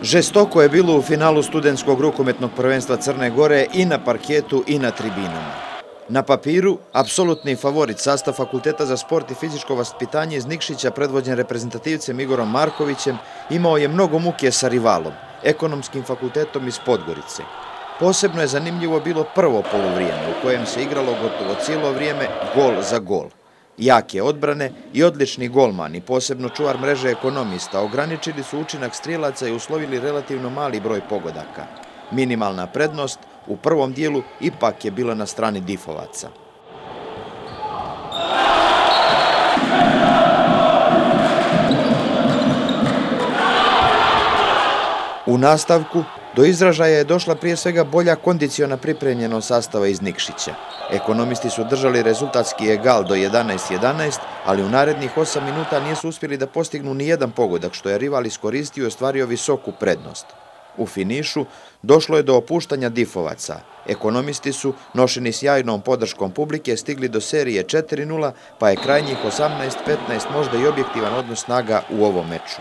Žestoko je bilo u finalu studentskog rukometnog prvenstva Crne Gore i na parketu i na tribinama. Na papiru, apsolutni favorit sastav Fakulteta za sport i fizičko vaspitanje iz Nikšića, predvođen reprezentativcem Igorom Markovićem, imao je mnogo muke sa rivalom, Ekonomskim fakultetom iz Podgorice. Posebno je zanimljivo bilo prvo poluvrijeme u kojem se igralo gotovo cijelo vrijeme gol za gol. Jake odbrane i odlični golmani, posebno čuvar mreže ekonomista, ograničili su učinak strijelaca i uslovili relativno mali broj pogodaka. Minimalna prednost u prvom dijelu ipak je bila na strani difovaca. U nastavku do izražaja je došla prije svega bolja kondiciona pripremljenost sastava iz Nikšića. Ekonomisti su držali rezultatski egal do 11-11, ali u narednih 8 minuta nisu uspjeli da postignu ni jedan pogodak, što je rival iskoristio i ostvario visoku prednost. U finišu došlo je do opuštanja difovaca. Ekonomisti su, nošeni sjajnom podrškom publike, stigli do serije 4-0, pa je krajnjih 18-15 možda i objektivan odnos snaga u ovom meču.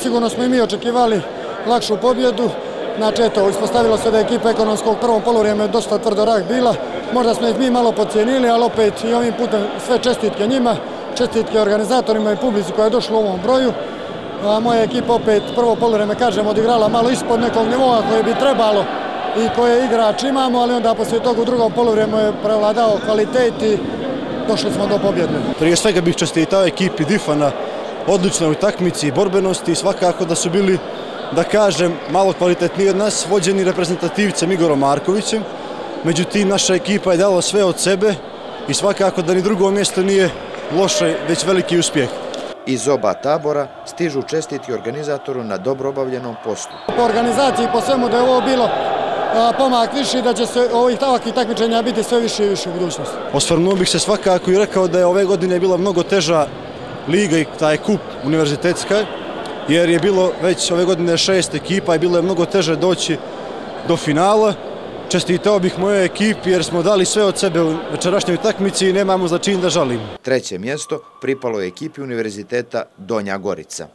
Sigurno smo i mi očekivali lakšu pobjedu. Znači, eto, ispostavilo se da je ekipa Ekonomskog u prvom poluvrijeme dosta tvrdorak bila. Možda smo ih mi malo podcijenili, ali opet i ovim putem sve čestitke njima, čestitke organizatorima i publici koja je došla u ovom broju. A moja ekipa opet prvo poluvrijeme, kažem, odigrala malo ispod nekog nivoa koje bi trebalo i koje igrač imamo, ali onda poslije toga u drugom poluvrijemu je prevladao kvalitet i došli smo do pobjede. Prije svega bih čestitao ekipi Difa na odličnoj utakmici i borbenosti i svakako da su bili, da kažem, malo kvalitetniji od nas, vođeni reprezentativcem Igorom Markovićem. Međutim, naša ekipa je dala sve od sebe i svakako da ni drugo mjesto nije loše, već veliki uspjeh. Iz oba tabora stižu čestiti organizatoru na dobro obavljenom poslu. Po organizaciji i po svemu da je ovo bilo pomak viši, da će se ovih takmičenja biti sve više i više u budućnosti. Osvrnuo bih se svakako i rekao da je ove godine bila mnogo teža liga i taj kup univerzitetska, jer je bilo već ove godine 6 ekipa i bilo je mnogo teže doći do finala. Čestitao bih mojoj ekipi jer smo dali sve od sebe u večerašnjoj utakmici i nemamo za čin da žalimo. Treće mjesto pripalo je ekipi Univerziteta Donja Gorica.